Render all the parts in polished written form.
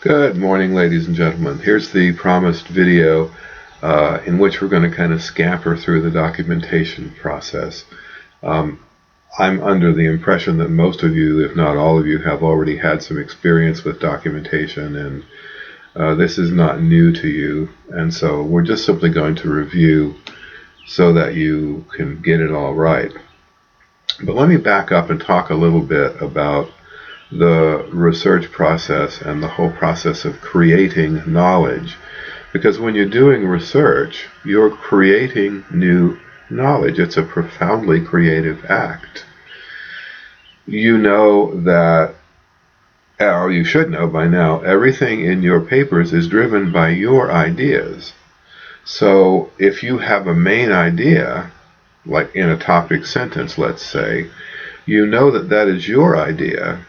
Good morning, ladies and gentlemen. Here's the promised video in which we're going to kind of scamper through the documentation process. Um, I'm under the impression that most of you, if not all of you, have already had some experience with documentation, and this is not new to you. And so we're just simply going to review so that you can get it all right. But let me back up and talk a little bit about the research process and the whole process of creating knowledge. Because when you're doing research, you're creating new knowledge. It's a profoundly creative act. You know that, or you should know by now, everything in your papers is driven by your ideas. So if you have a main idea, like in a topic sentence, let's say, you know that that is your idea.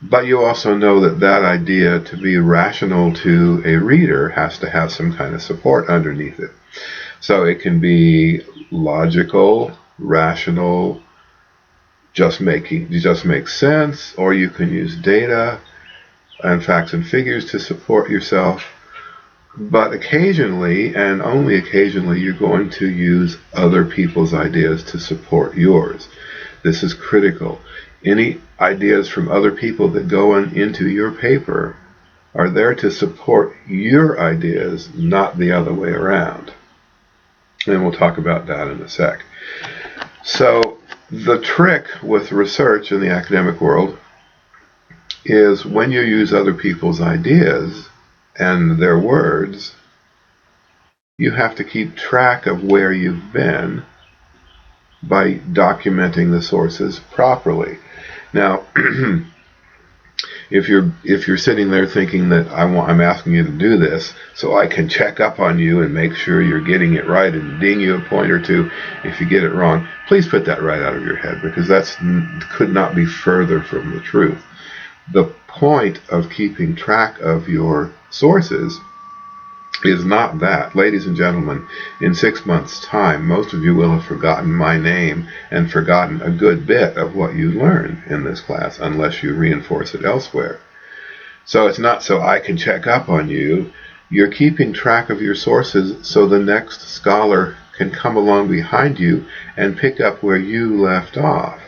But you also know that that idea, to be rational to a reader, has to have some kind of support underneath it. So it can be logical, rational, just makes sense, or you can use data and facts and figures to support yourself. But occasionally, and only occasionally, you're going to use other people's ideas to support yours. This is critical. Any ideas from other people that go into your paper are there to support your ideas, not the other way around. And we'll talk about that in a sec. So the trick with research in the academic world is when you use other people's ideas and their words, you have to keep track of where you've been by documenting the sources properly. Now, if you're sitting there thinking that I'm asking you to do this so I can check up on you and make sure you're getting it right and ding you a point or two if you get it wrong, please put that right out of your head, because that could not be further from the truth. The point of keeping track of your sources is not that. Ladies and gentlemen, in 6 months' time, most of you will have forgotten my name and forgotten a good bit of what you learned in this class, unless you reinforce it elsewhere. So it's not so I can check up on you. You're keeping track of your sources so the next scholar can come along behind you and pick up where you left off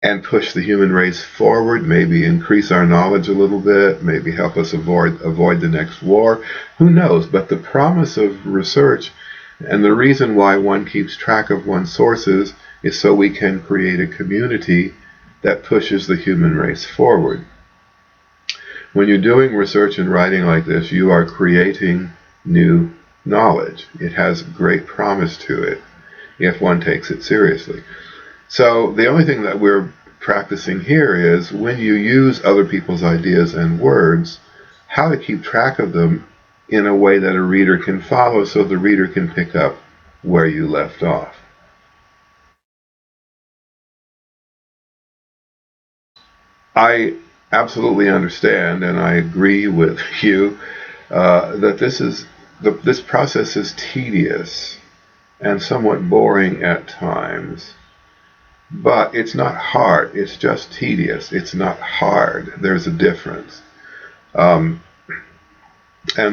and push the human race forward, maybe increase our knowledge a little bit, maybe help us avoid the next war. Who knows? But the promise of research and the reason why one keeps track of one's sources is so we can create a community that pushes the human race forward. When you're doing research and writing like this, you are creating new knowledge. It has great promise to it if one takes it seriously. So the only thing that we're practicing here is when you use other people's ideas and words, how to keep track of them in a way that a reader can follow so the reader can pick up where you left off. I absolutely understand, and I agree with you that this process is tedious and somewhat boring at times. But it's not hard. It's just tedious. It's not hard. There's a difference. And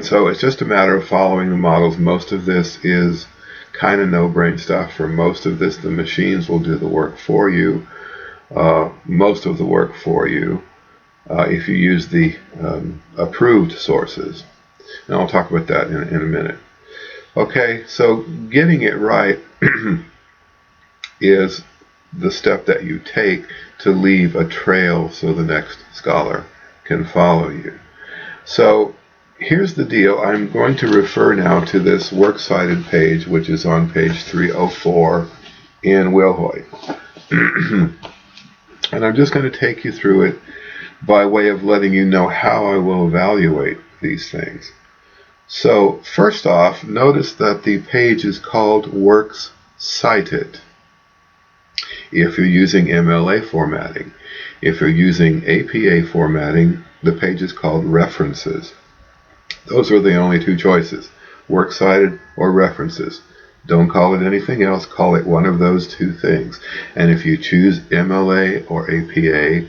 so it's just a matter of following the models. Most of this is kind of no-brain stuff. For most of this, the machines will do the work for you. Most of the work for you if you use the approved sources. And I'll talk about that in a minute. Okay, so getting it right is the step that you take to leave a trail so the next scholar can follow you. So here's the deal. I'm going to refer now to this works cited page, which is on page 304 in Wilhoit. And I'm just going to take you through it by way of letting you know how I will evaluate these things. So first off, notice that the page is called Works Cited. If you're using MLA formatting. If you're using APA formatting, the page is called References. Those are the only two choices, Works Cited or References. Don't call it anything else, call it one of those two things. And if you choose MLA or APA,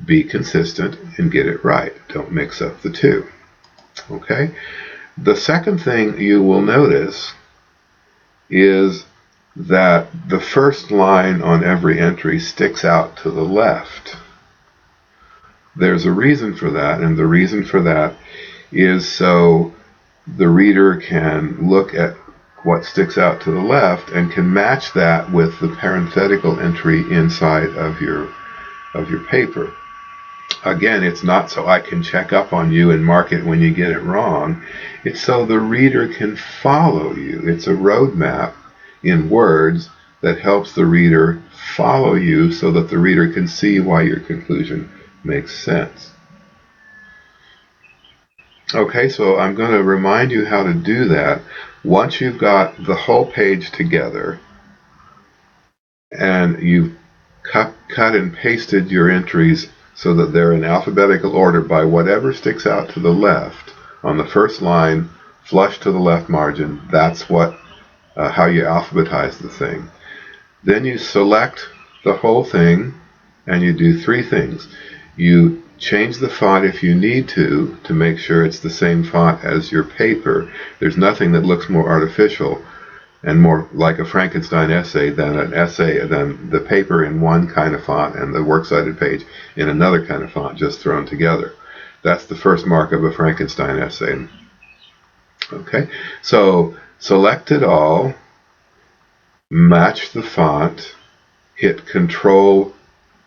be consistent and get it right. Don't mix up the two. Okay? The second thing you will notice is that the first line on every entry sticks out to the left. There's a reason for that, and the reason for that is so the reader can look at what sticks out to the left and can match that with the parenthetical entry inside of your paper. Again, it's not so I can check up on you and mark it when you get it wrong. It's so the reader can follow you. It's a roadmap in words that helps the reader follow you so that the reader can see why your conclusion makes sense. Okay, so I'm going to remind you how to do that. Once you've got the whole page together and you've cut and pasted your entries so that they're in alphabetical order by whatever sticks out to the left on the first line, flush to the left margin, that's what how you alphabetize the thing. Then you select the whole thing and you do three things. You change the font if you need to make sure it's the same font as your paper. There's nothing that looks more artificial and more like a Frankenstein essay than the paper in one kind of font and the works cited page in another kind of font just thrown together. That's the first mark of a Frankenstein essay. Okay, so select it all, match the font, hit Control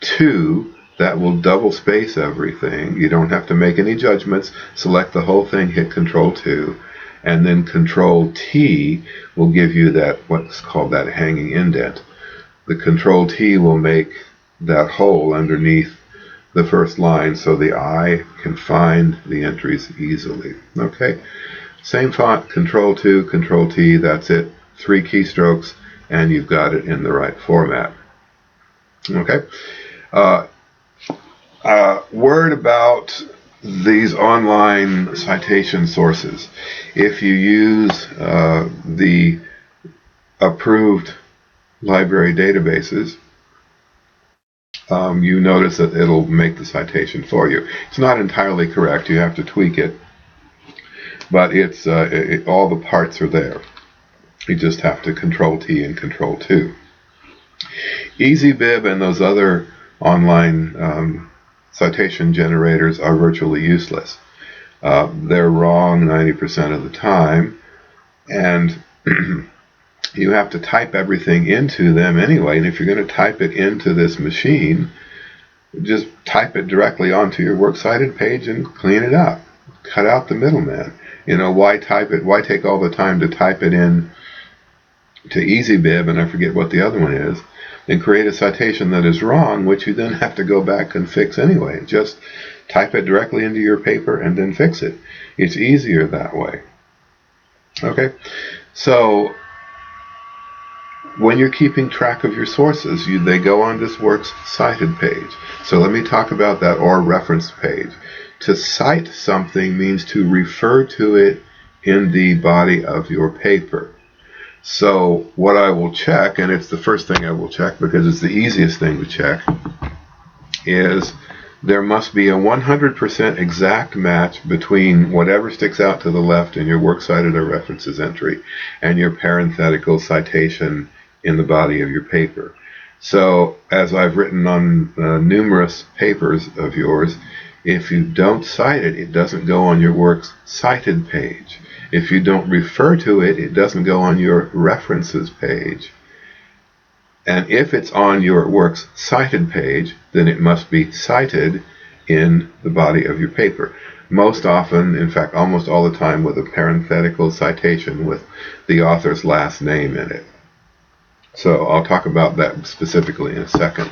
2, that will double space everything. You don't have to make any judgments. Select the whole thing, hit Control 2, and then Control T will give you that, what's called that hanging indent. The Control T will make that hole underneath the first line so the eye can find the entries easily. Okay, same font, Control 2, Control T, that's it. 3 keystrokes, and you've got it in the right format. Okay. Word about these online citation sources. If you use the approved library databases, you notice that it'll make the citation for you. It's not entirely correct. You have to tweak it, but all the parts are there. You just have to Control T and Control 2. EasyBib and those other online citation generators are virtually useless. They're wrong 90% of the time, and you have to type everything into them anyway. And if you're going to type it into this machine, just type it directly onto your works cited page and clean it up. Cut out the middleman. Why type it? Why take all the time to type it in to EasyBib, and I forget what the other one is, and create a citation that is wrong, which you then have to go back and fix anyway. Just type it directly into your paper and then fix it. It's easier that way. Okay, so when you're keeping track of your sources, they go on this works cited page. So let me talk about that or reference page. To cite something means to refer to it in the body of your paper. So what I will check, and it's the first thing I will check because it's the easiest thing to check, is there must be a 100% exact match between whatever sticks out to the left in your works cited or references entry and your parenthetical citation in the body of your paper. So as I've written on numerous papers of yours, if you don't cite it, it doesn't go on your works cited page. If you don't refer to it, it doesn't go on your references page. And if it's on your works cited page, then it must be cited in the body of your paper. Most often, in fact, almost all the time, with a parenthetical citation with the author's last name in it. So I'll talk about that specifically in a second.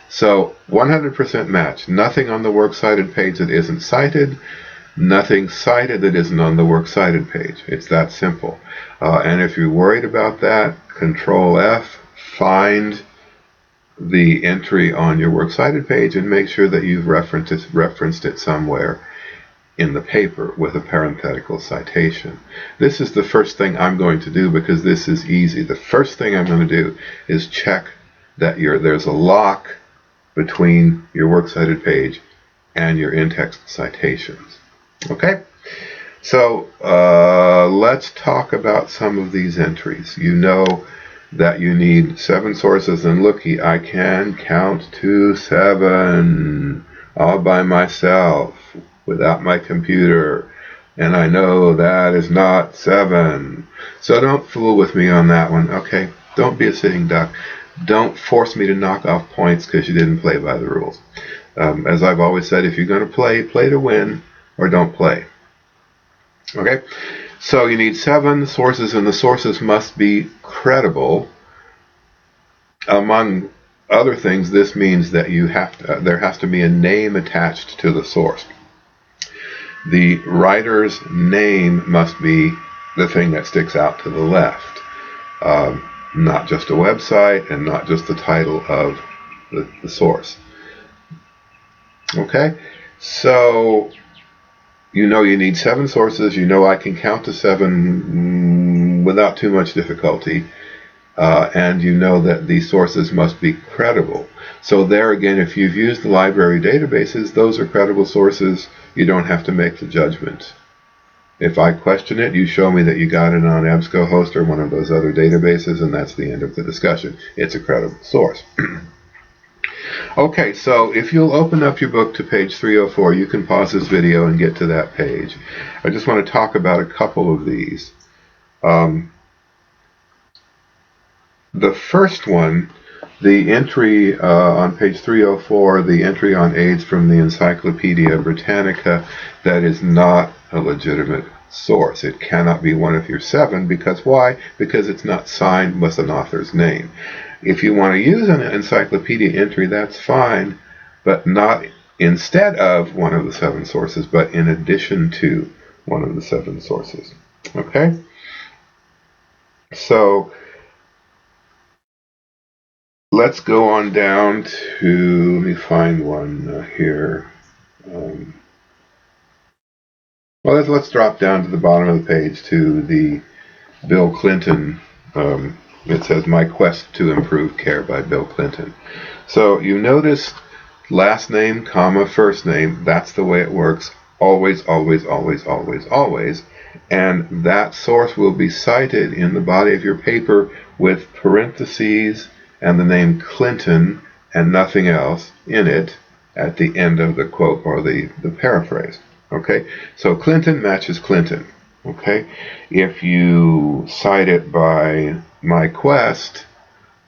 So 100% match. Nothing on the works cited page that isn't cited. Nothing cited that isn't on the works cited page. It's that simple. And if you're worried about that, Control F, find the entry on your works cited page and make sure that you've referenced it somewhere in the paper with a parenthetical citation. This is the first thing I'm going to do because this is easy. The first thing I'm going to do is check that there's a lock between your works cited page and your in-text citations. Okay? So let's talk about some of these entries. You know that you need 7 sources, and looky, I can count to 7 all by myself without my computer, and I know that is not 7. So don't fool with me on that one, okay? Don't be a sitting duck. Don't force me to knock off points because you didn't play by the rules. As I've always said, if you're going to play, play to win, or don't play. Okay? So you need 7 sources, and the sources must be credible. Among other things, this means that there has to be a name attached to the source. The writer's name must be the thing that sticks out to the left. Not just a website and not just the title of the source. Okay? So you know you need 7 sources. You know I can count to 7 without too much difficulty. And you know that these sources must be credible. So there again, if you've used the library databases, those are credible sources. You don't have to make the judgment. If I question it, you show me that you got it on EBSCOhost or one of those other databases, and that's the end of the discussion. It's a credible source. Okay, so if you'll open up your book to page 304, you can pause this video and get to that page. I just want to talk about a couple of these. The first one, the entry on page 304, the entry on AIDS from the Encyclopedia Britannica, that is not a legitimate source. It cannot be one of your 7, because why? Because it's not signed with an author's name. If you want to use an encyclopedia entry, that's fine, but not instead of one of the 7 sources, but in addition to one of the 7 sources. Okay? So let's go on down to, let me find one here. Well, let's drop down to the bottom of the page to the Bill Clinton. It says, My Quest to Improve Care by Bill Clinton. So you notice last name, comma, first name. That's the way it works. Always, always, always, always, always. And that source will be cited in the body of your paper with parentheses and the name Clinton and nothing else in it at the end of the quote or the paraphrase. Okay, so Clinton matches Clinton. Okay, if you cite it by My Quest,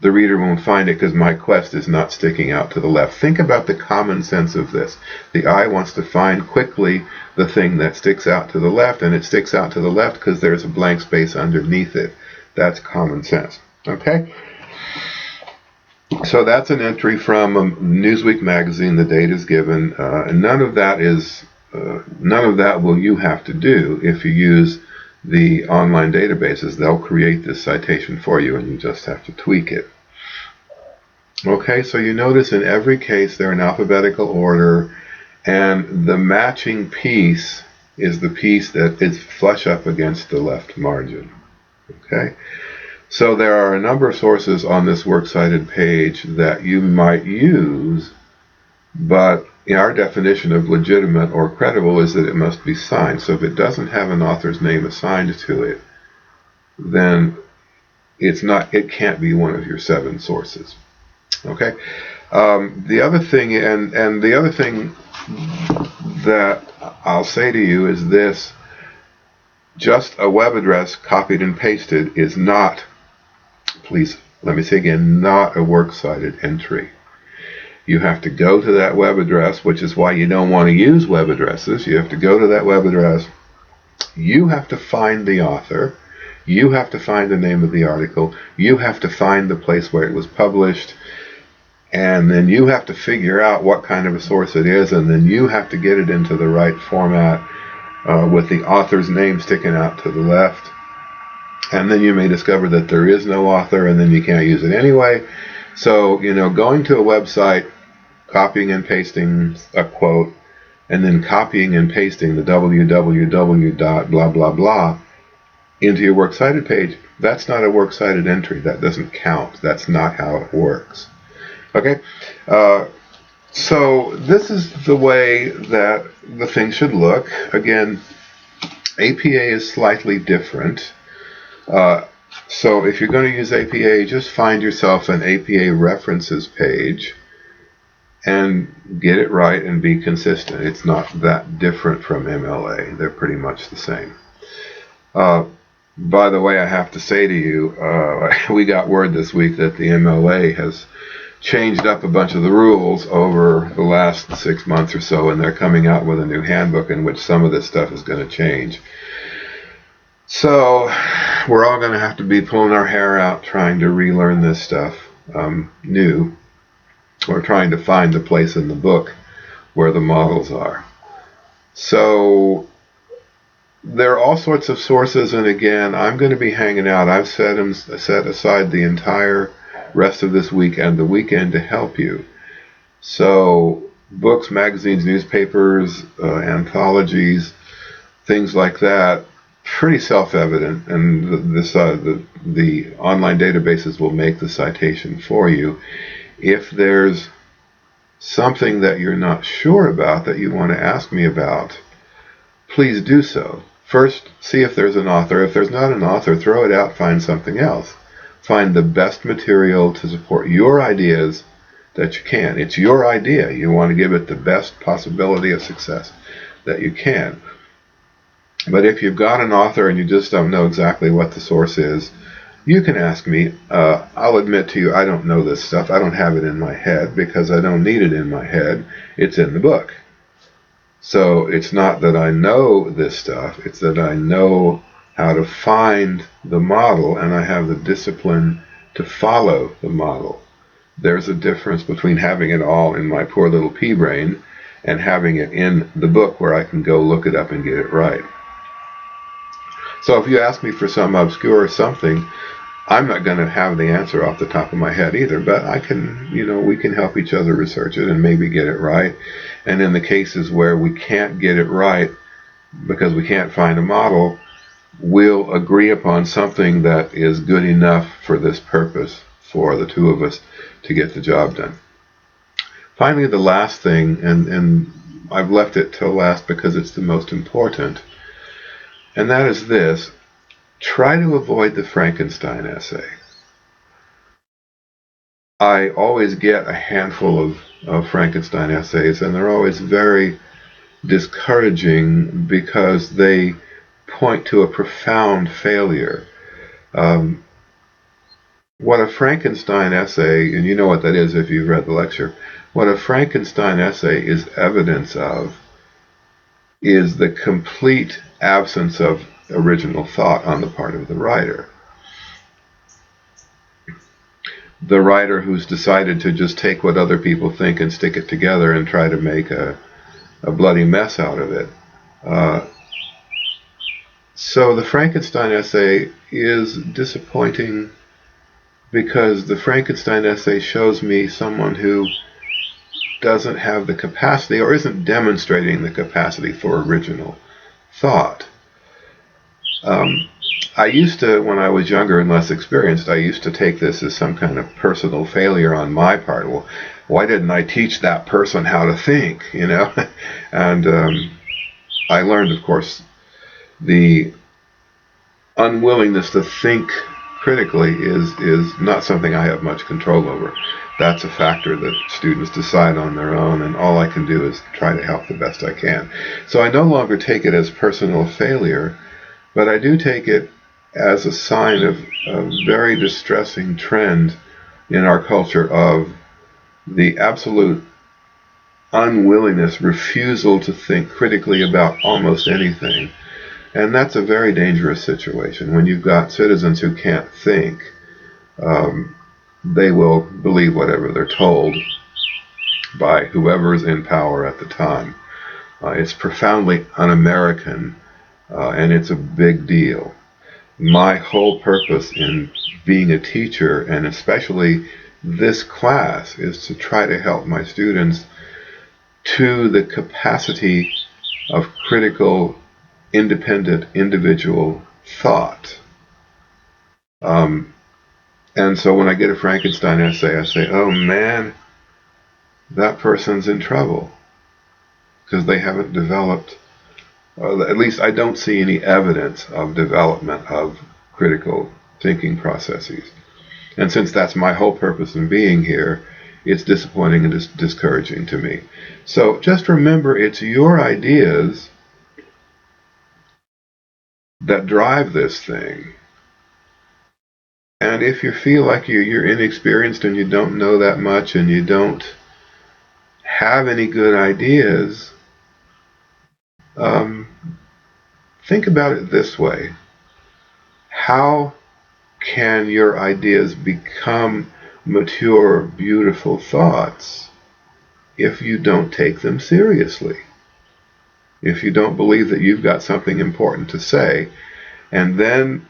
the reader won't find it because My Quest is not sticking out to the left. Think about the common sense of this. The eye wants to find quickly the thing that sticks out to the left, and it sticks out to the left because there's a blank space underneath it. That's common sense. Okay? So that's an entry from Newsweek magazine. The date is given, and none of that will you have to do if you use the online databases. They'll create this citation for you, and you just have to tweak it. Okay, so you notice in every case they're in alphabetical order, and the matching piece is the piece that is flush up against the left margin. Okay. So there are a number of sources on this works cited page that you might use, but our definition of legitimate or credible is that it must be signed. So if it doesn't have an author's name assigned to it, then it can't be one of your 7 sources. Okay. The other thing, and the other thing that I'll say to you is this: just a web address copied and pasted is not, please let me say again, not a works cited entry. You have to go to that web address, which is why you don't want to use web addresses. You have to go to that web address. You have to find the author. You have to find the name of the article. You have to find the place where it was published. And then you have to figure out what kind of a source it is. And then you have to get it into the right format with the author's name sticking out to the left. And then you may discover that there is no author, and then you can't use it anyway. So, going to a website, copying and pasting a quote, and then copying and pasting the www. blah, blah into your works cited page, that's not a works cited entry. That doesn't count. That's not how it works. Okay? So this is the way that the thing should look. Again, APA is slightly different. Uh, so if you're going to use APA, just find yourself an APA references page and get it right and be consistent. It's not that different from MLA. They're pretty much the same. By the way, I have to say to you, we got word this week that the MLA has changed up a bunch of the rules over the last 6 months or so, and they're coming out with a new handbook in which some of this stuff is going to change. So we're all going to have to be pulling our hair out trying to relearn this stuff new, or trying to find the place in the book where the models are. So there are all sorts of sources, and again, I'm going to be hanging out. I've set aside the entire rest of this week and the weekend to help you. So books, magazines, newspapers, anthologies, things like that, pretty self-evident, and the online databases will make the citation for you. If there's something that you're not sure about that you want to ask me about, please do so. First, see if there's an author. If there's not an author, throw it out, find something else. Find the best material to support your ideas that you can. It's your idea. You want to give it the best possibility of success that you can. But if you've got an author and you just don't know exactly what the source is, you can ask me. I'll admit to you, I don't know this stuff. I don't have it in my head because I don't need it in my head. It's in the book. So it's not that I know this stuff, it's that I know how to find the model and I have the discipline to follow the model. There's a difference between having it all in my poor little pea brain and having it in the book where I can go look it up and get it right. So if you ask me for some obscure something, I'm not going to have the answer off the top of my head either, but I can, we can help each other research it and maybe get it right. And in the cases where we can't get it right because we can't find a model, we'll agree upon something that is good enough for this purpose for the two of us to get the job done. Finally, the last thing, and I've left it till last because it's the most important, and that is this. Try to avoid the Frankenstein essay. I always get a handful of Frankenstein essays, and they're always very discouraging because they point to a profound failure. What a Frankenstein essay, and you know what that is if you've read the lecture, what a Frankenstein essay is evidence of is the complete absence of original thought on the part of the writer. The writer who's decided to just take what other people think and stick it together and try to make a bloody mess out of it. So the Frankenstein essay is disappointing because the Frankenstein essay shows me someone who doesn't have the capacity or isn't demonstrating the capacity for original thought. I used to, when I was younger and less experienced, I used to take this as some kind of personal failure on my part. Well, why didn't I teach that person how to think, And I learned, of course, the unwillingness to think critically is not something I have much control over. That's a factor that students decide on their own, and all I can do is try to help the best I can. So I no longer take it as personal failure, but I do take it as a sign of a very distressing trend in our culture of the absolute unwillingness, refusal to think critically about almost anything. And that's a very dangerous situation. When you've got citizens who can't think, they will believe whatever they're told by whoever's in power at the time. It's profoundly un-American, and it's a big deal. My whole purpose in being a teacher, and especially this class, is to try to help my students to the capacity of critical, independent, individual thought. And so when I get a Frankenstein essay, I say, oh man, that person's in trouble because they haven't developed, at least I don't see any evidence of development of critical thinking processes. And since that's my whole purpose in being here, it's disappointing and discouraging to me. So just remember, it's your ideas that drive this thing. And if you feel like you're inexperienced and you don't know that much and you don't have any good ideas, think about it this way. How can your ideas become mature, beautiful thoughts if you don't take them seriously? If you don't believe that you've got something important to say, and then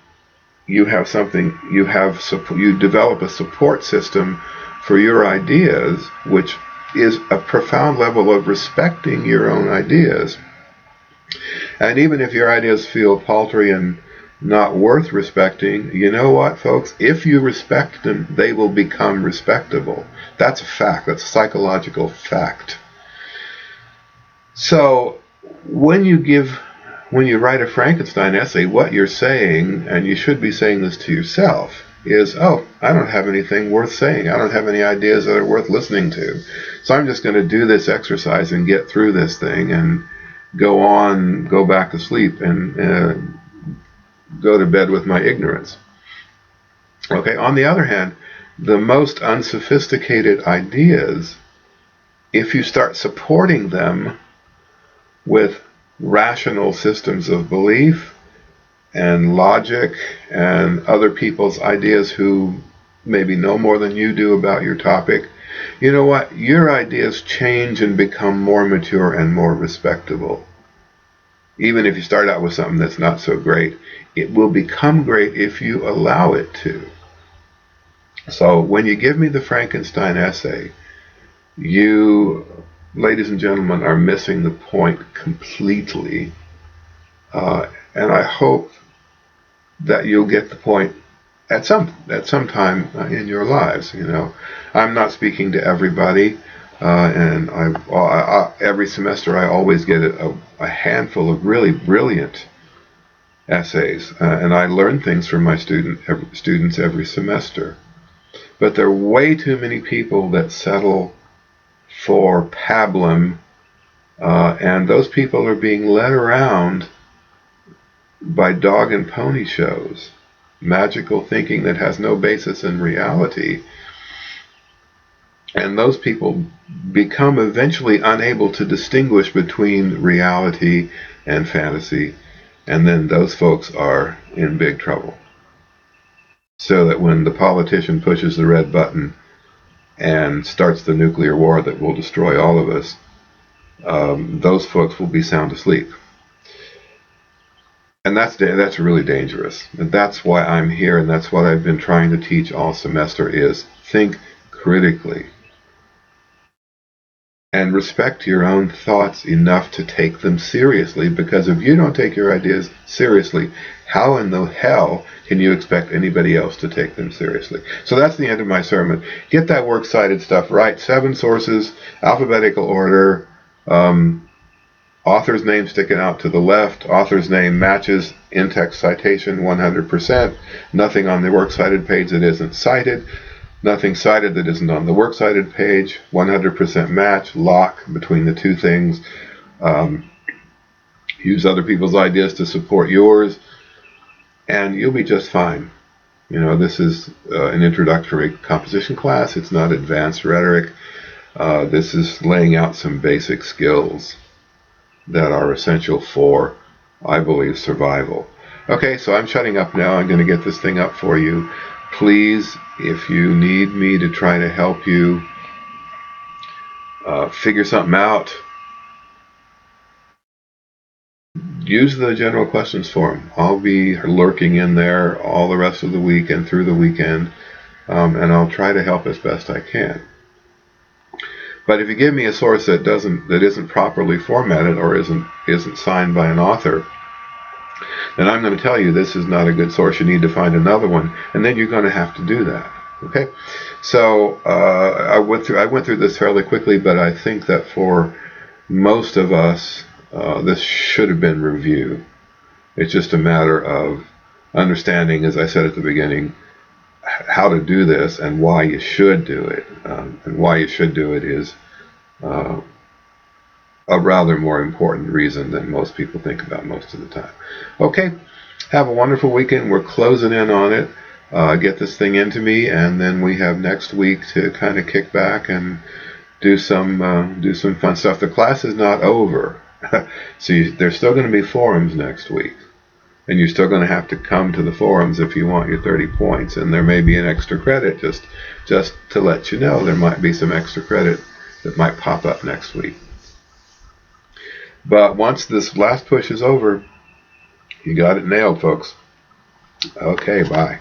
you have something, you develop a support system for your ideas, which is a profound level of respecting your own ideas. And even if your ideas feel paltry and not worth respecting, you know what, folks? If you respect them, they will become respectable. That's a fact. That's a psychological fact. So when you write a Frankenstein essay, what you're saying, and you should be saying this to yourself, is, oh, I don't have anything worth saying. I don't have any ideas that are worth listening to. So I'm just going to do this exercise and get through this thing and go back to sleep and go to bed with my ignorance. Okay, on the other hand, the most unsophisticated ideas, if you start supporting them with rational systems of belief and logic and other people's ideas who maybe know more than you do about your topic, you know what? Your ideas change and become more mature and more respectable. Even if you start out with something that's not so great, it will become great if you allow it to. So when you give me the Frankenstein essay, you, ladies and gentlemen, are missing the point completely. And I hope that you'll get the point at some time in your lives. You know, I'm not speaking to everybody, and every semester I always get a handful of really brilliant essays, and I learn things from my students every semester. But there are way too many people that settle for pablum, and those people are being led around by dog and pony shows, magical thinking that has no basis in reality. And those people become eventually unable to distinguish between reality and fantasy, and then those folks are in big trouble. So that when the politician pushes the red button and starts the nuclear war that will destroy all of us, those folks will be sound asleep. And that's really dangerous. And that's why I'm here, and that's what I've been trying to teach all semester, is think critically. And respect your own thoughts enough to take them seriously, because if you don't take your ideas seriously, how in the hell can you expect anybody else to take them seriously? So that's the end of my sermon. Get that works cited stuff right. 7 sources, alphabetical order, author's name sticking out to the left, author's name matches in-text citation 100%, nothing on the works cited page that isn't cited, nothing cited that isn't on the works cited page, 100% match, lock between the two things. Use other people's ideas to support yours, and you'll be just fine. You know, this is an introductory composition class. It's not advanced rhetoric. This is laying out some basic skills that are essential for, I believe, survival. Okay, so I'm shutting up now. I'm going to get this thing up for you. Please, if you need me to try to help you figure something out, use the general questions forum. I'll be lurking in there all the rest of the week and through the weekend, and I'll try to help as best I can. But if you give me a source that isn't properly formatted or isn't signed by an author, then I'm going to tell you this is not a good source. You need to find another one, and then you're going to have to do that. Okay, so I went through this fairly quickly, but I think that for most of us, this should have been review. It's just a matter of understanding, as I said at the beginning, how to do this and why you should do it. And why you should do it is uh, a rather more important reason than most people think about most of the time. Okay, have a wonderful weekend. We're closing in on it. Get this thing into me, and then we have next week to kind of kick back and do some fun stuff. The class is not over, so there's still going to be forums next week, and you're still going to have to come to the forums if you want your 30 points. And there may be an extra credit, just to let you know. There might be some extra credit that might pop up next week. But once this last push is over, you got it nailed, folks. Okay, bye.